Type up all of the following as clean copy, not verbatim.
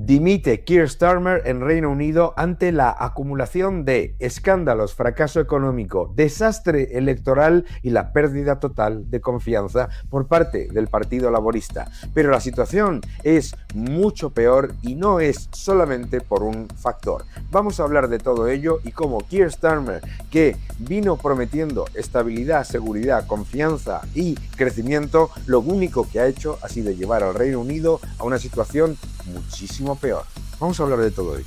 Dimite Keir Starmer en Reino Unido ante la acumulación de escándalos, fracaso económico, desastre electoral y la pérdida total de confianza por parte del Partido Laborista. Pero la situación es mucho peor y no es solamente por un factor. Vamos a hablar de todo ello y cómo Keir Starmer, que vino prometiendo estabilidad, seguridad, confianza y crecimiento, lo único que ha hecho ha sido llevar al Reino Unido a una situación muchísimo peor. Vamos a hablar de todo ello.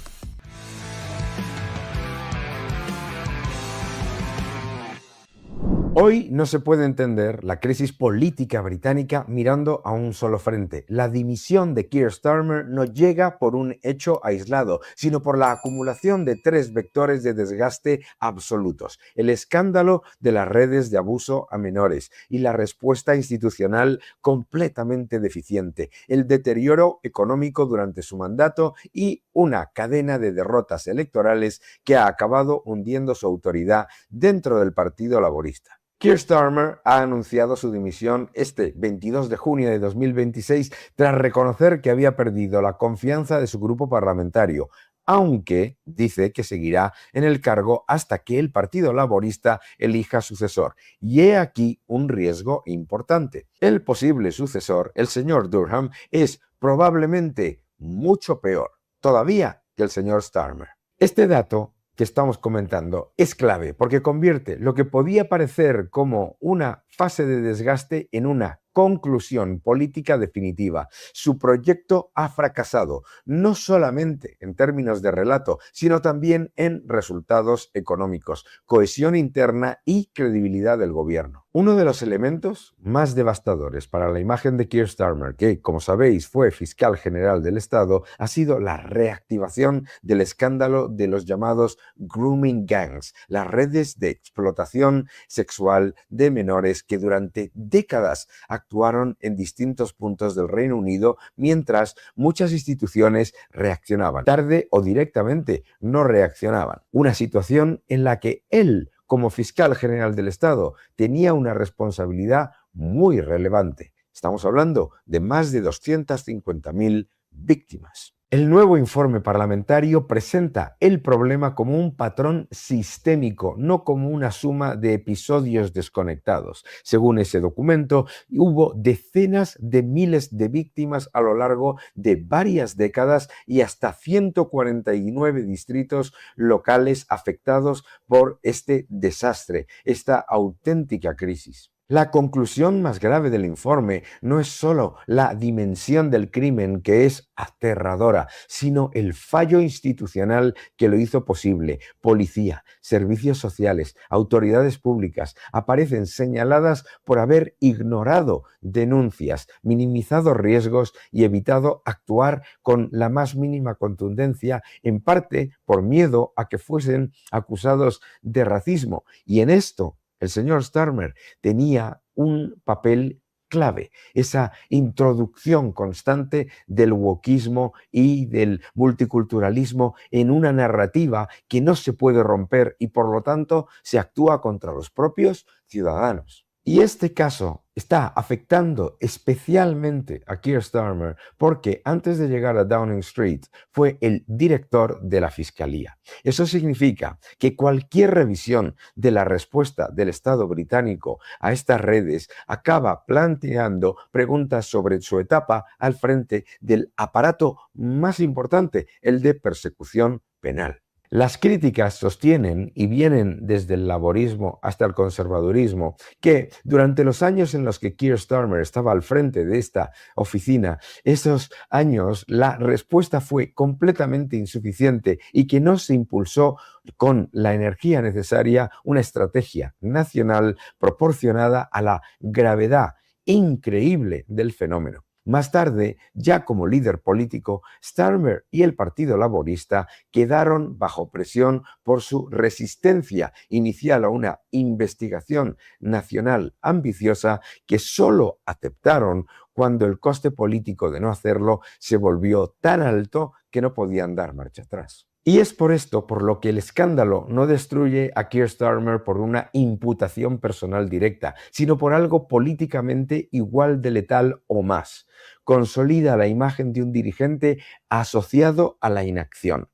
Hoy no se puede entender la crisis política británica mirando a un solo frente. La dimisión de Keir Starmer no llega por un hecho aislado, sino por la acumulación de tres vectores de desgaste absolutos: el escándalo de las redes de abuso a menores y la respuesta institucional completamente deficiente, el deterioro económico durante su mandato y una cadena de derrotas electorales que ha acabado hundiendo su autoridad dentro del Partido Laborista. Keir Starmer ha anunciado su dimisión este 22 de junio de 2026 tras reconocer que había perdido la confianza de su grupo parlamentario, aunque dice que seguirá en el cargo hasta que el Partido Laborista elija sucesor. Y he aquí un riesgo importante. El posible sucesor, el señor Durham, es probablemente mucho peor todavía que el señor Starmer. Este dato que estamos comentando es clave porque convierte lo que podía parecer como una fase de desgaste en una conclusión política definitiva. Su proyecto ha fracasado, no solamente en términos de relato, sino también en resultados económicos, cohesión interna y credibilidad del gobierno. Uno de los elementos más devastadores para la imagen de Keir Starmer, que, como sabéis, fue fiscal general del Estado, ha sido la reactivación del escándalo de los llamados grooming gangs, las redes de explotación sexual de menores que durante décadas actuaron en distintos puntos del Reino Unido mientras muchas instituciones reaccionaban. Tarde o directamente no reaccionaban. Una situación en la que él, como fiscal general del Estado, tenía una responsabilidad muy relevante. Estamos hablando de más de 250.000 víctimas. El nuevo informe parlamentario presenta el problema como un patrón sistémico, no como una suma de episodios desconectados. Según ese documento, hubo decenas de miles de víctimas a lo largo de varias décadas y hasta 149 distritos locales afectados por este desastre, esta auténtica crisis. La conclusión más grave del informe no es solo la dimensión del crimen, que es aterradora, sino el fallo institucional que lo hizo posible. Policía, servicios sociales, autoridades públicas aparecen señaladas por haber ignorado denuncias, minimizado riesgos y evitado actuar con la más mínima contundencia, en parte por miedo a que fuesen acusados de racismo. Y en esto el señor Starmer tenía un papel clave, esa introducción constante del wokismo y del multiculturalismo en una narrativa que no se puede romper y por lo tanto se actúa contra los propios ciudadanos. Y este caso está afectando especialmente a Keir Starmer porque antes de llegar a Downing Street fue el director de la Fiscalía. Eso significa que cualquier revisión de la respuesta del Estado británico a estas redes acaba planteando preguntas sobre su etapa al frente del aparato más importante, el de persecución penal. Las críticas sostienen, y vienen desde el laborismo hasta el conservadurismo, que durante los años en los que Keir Starmer estaba al frente de esta oficina, esos años la respuesta fue completamente insuficiente y que no se impulsó con la energía necesaria una estrategia nacional proporcionada a la gravedad increíble del fenómeno. Más tarde, ya como líder político, Starmer y el Partido Laborista quedaron bajo presión por su resistencia inicial a una investigación nacional ambiciosa que solo aceptaron cuando el coste político de no hacerlo se volvió tan alto que no podían dar marcha atrás. Y es por esto por lo que el escándalo no destruye a Keir Starmer por una imputación personal directa, sino por algo políticamente igual de letal o más. Consolida la imagen de un dirigente asociado a la inacción,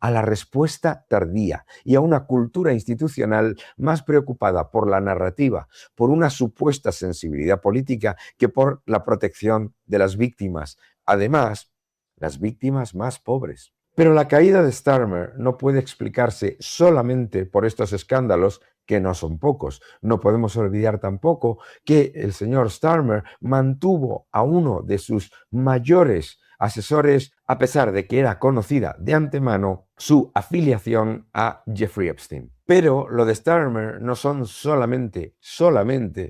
a la respuesta tardía y a una cultura institucional más preocupada por la narrativa, por una supuesta sensibilidad política que por la protección de las víctimas. Además, las víctimas más pobres. Pero la caída de Starmer no puede explicarse solamente por estos escándalos, que no son pocos. No podemos olvidar tampoco que el señor Starmer mantuvo a uno de sus mayores asesores, a pesar de que era conocida de antemano su afiliación a Jeffrey Epstein. Pero lo de Starmer no son solamente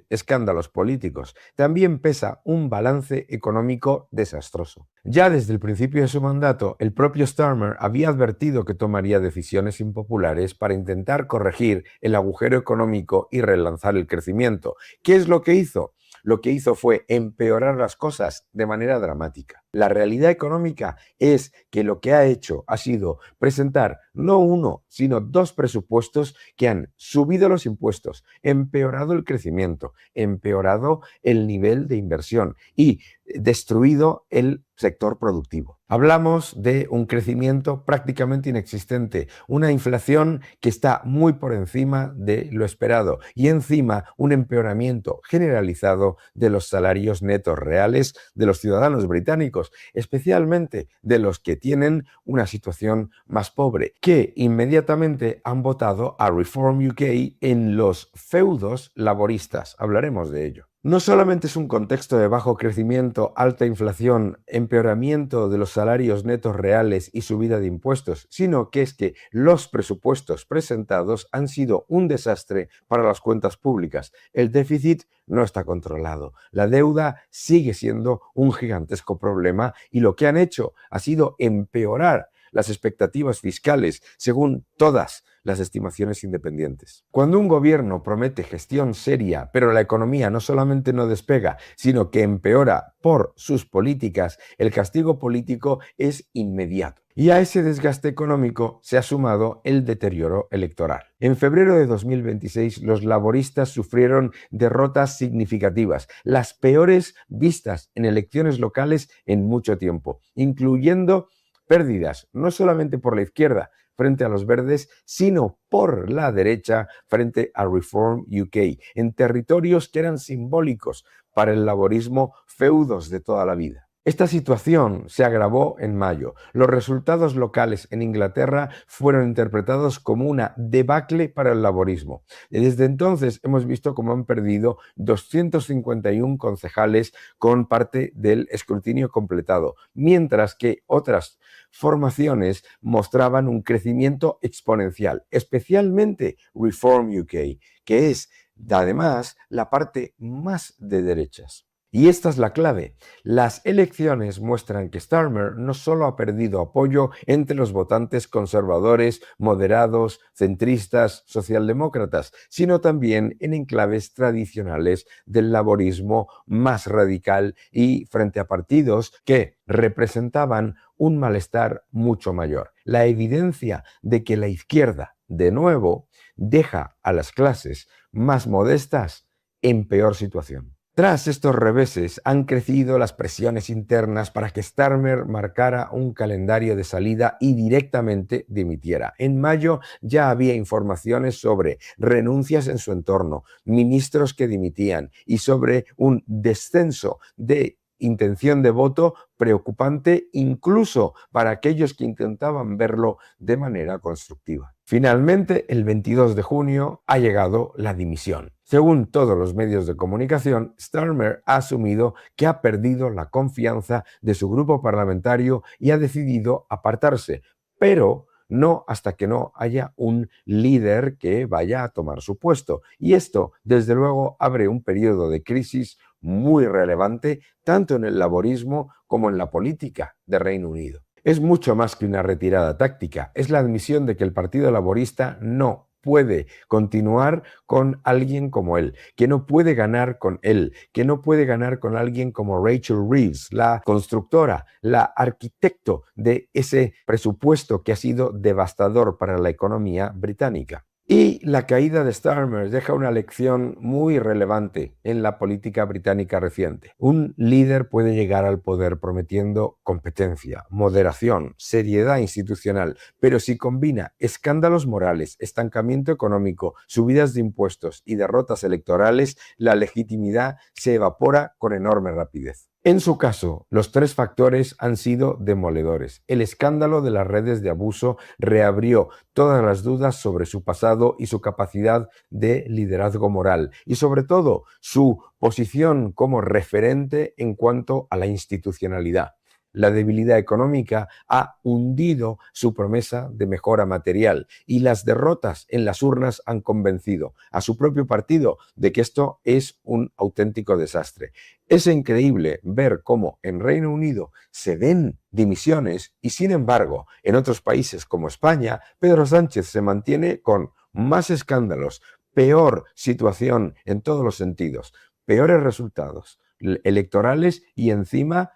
escándalos políticos, también pesa un balance económico desastroso. Ya desde el principio de su mandato, el propio Starmer había advertido que tomaría decisiones impopulares para intentar corregir el agujero económico y relanzar el crecimiento. ¿Qué es lo que hizo? Lo que hizo fue empeorar las cosas de manera dramática. La realidad económica es que lo que ha hecho ha sido presentar no uno, sino dos presupuestos que han subido los impuestos, empeorado el crecimiento, empeorado el nivel de inversión y destruido el sector productivo. Hablamos de un crecimiento prácticamente inexistente, una inflación que está muy por encima de lo esperado y encima un empeoramiento generalizado de los salarios netos reales de los ciudadanos británicos, especialmente de los que tienen una situación más pobre, que inmediatamente han votado a Reform UK en los feudos laboristas. Hablaremos de ello. No solamente es un contexto de bajo crecimiento, alta inflación, empeoramiento de los salarios netos reales y subida de impuestos, sino que es que los presupuestos presentados han sido un desastre para las cuentas públicas. El déficit no está controlado, la deuda sigue siendo un gigantesco problema y lo que han hecho ha sido empeorar las expectativas fiscales según todas las estimaciones independientes. Cuando un gobierno promete gestión seria, pero la economía no solamente no despega, sino que empeora por sus políticas, el castigo político es inmediato. Y a ese desgaste económico se ha sumado el deterioro electoral. En febrero de 2026, los laboristas sufrieron derrotas significativas, las peores vistas en elecciones locales en mucho tiempo, incluyendo pérdidas no solamente por la izquierda frente a los verdes, sino por la derecha frente a Reform UK, en territorios que eran simbólicos para el laborismo, feudos de toda la vida. Esta situación se agravó en mayo. Los resultados locales en Inglaterra fueron interpretados como una debacle para el laborismo. Desde entonces hemos visto cómo han perdido 251 concejales con parte del escrutinio completado, mientras que otras formaciones mostraban un crecimiento exponencial, especialmente Reform UK, que es además la parte más de derechas. Y esta es la clave. Las elecciones muestran que Starmer no solo ha perdido apoyo entre los votantes conservadores, moderados, centristas, socialdemócratas, sino también en enclaves tradicionales del laborismo más radical y frente a partidos que representaban un malestar mucho mayor. La evidencia de que la izquierda, de nuevo, deja a las clases más modestas en peor situación. Tras estos reveses han crecido las presiones internas para que Starmer marcara un calendario de salida y directamente dimitiera. En mayo ya había informaciones sobre renuncias en su entorno, ministros que dimitían y sobre un descenso de intención de voto preocupante incluso para aquellos que intentaban verlo de manera constructiva. Finalmente, el 22 de junio ha llegado la dimisión. Según todos los medios de comunicación, Starmer ha asumido que ha perdido la confianza de su grupo parlamentario y ha decidido apartarse, pero no hasta que no haya un líder que vaya a tomar su puesto. Y esto, desde luego, abre un periodo de crisis muy relevante tanto en el laborismo como en la política de Reino Unido. Es mucho más que una retirada táctica, es la admisión de que el Partido Laborista no puede continuar con alguien como él, que no puede ganar con él, que no puede ganar con alguien como Rachel Reeves, la constructora, la arquitecto de ese presupuesto que ha sido devastador para la economía británica. Y la caída de Starmer deja una lección muy relevante en la política británica reciente. Un líder puede llegar al poder prometiendo competencia, moderación, seriedad institucional, pero si combina escándalos morales, estancamiento económico, subidas de impuestos y derrotas electorales, la legitimidad se evapora con enorme rapidez. En su caso, los tres factores han sido demoledores. El escándalo de las redes de abuso reabrió todas las dudas sobre su pasado y su capacidad de liderazgo moral, y sobre todo su posición como referente en cuanto a la institucionalidad. La debilidad económica ha hundido su promesa de mejora material y las derrotas en las urnas han convencido a su propio partido de que esto es un auténtico desastre. Es increíble ver cómo en Reino Unido se ven dimisiones y, sin embargo, en otros países como España, Pedro Sánchez se mantiene con más escándalos, peor situación en todos los sentidos, peores resultados electorales y encima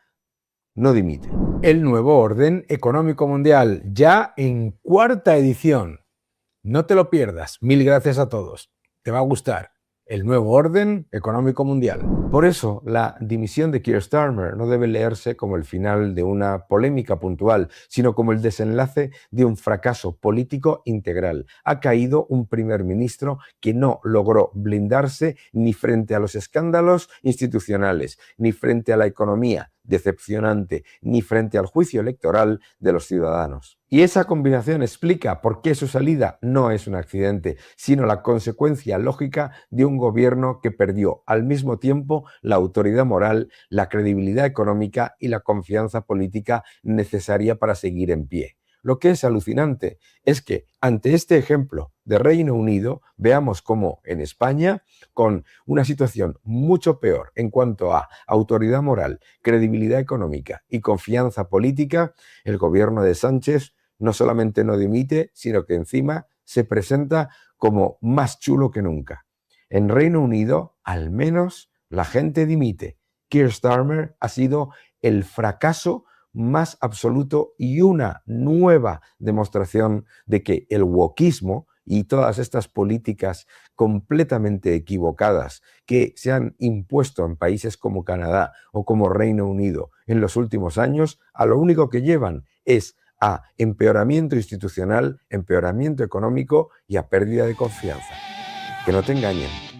no dimite. El nuevo orden económico mundial, ya en cuarta edición. No te lo pierdas. Mil gracias a todos. Te va a gustar. El nuevo orden económico mundial. Por eso, la dimisión de Keir Starmer no debe leerse como el final de una polémica puntual, sino como el desenlace de un fracaso político integral. Ha caído un primer ministro que no logró blindarse ni frente a los escándalos institucionales, ni frente a la economía decepcionante, ni frente al juicio electoral de los ciudadanos. Y esa combinación explica por qué su salida no es un accidente, sino la consecuencia lógica de un gobierno que perdió al mismo tiempo la autoridad moral, la credibilidad económica y la confianza política necesaria para seguir en pie. Lo que es alucinante es que ante este ejemplo de Reino Unido veamos cómo en España, con una situación mucho peor en cuanto a autoridad moral, credibilidad económica y confianza política, el gobierno de Sánchez no solamente no dimite, sino que encima se presenta como más chulo que nunca. En Reino Unido, al menos, la gente dimite. Keir Starmer ha sido el fracaso más absoluto y una nueva demostración de que el wokismo y todas estas políticas completamente equivocadas que se han impuesto en países como Canadá o como Reino Unido en los últimos años, a lo único que llevan es a empeoramiento institucional, empeoramiento económico y a pérdida de confianza. Que no te engañen.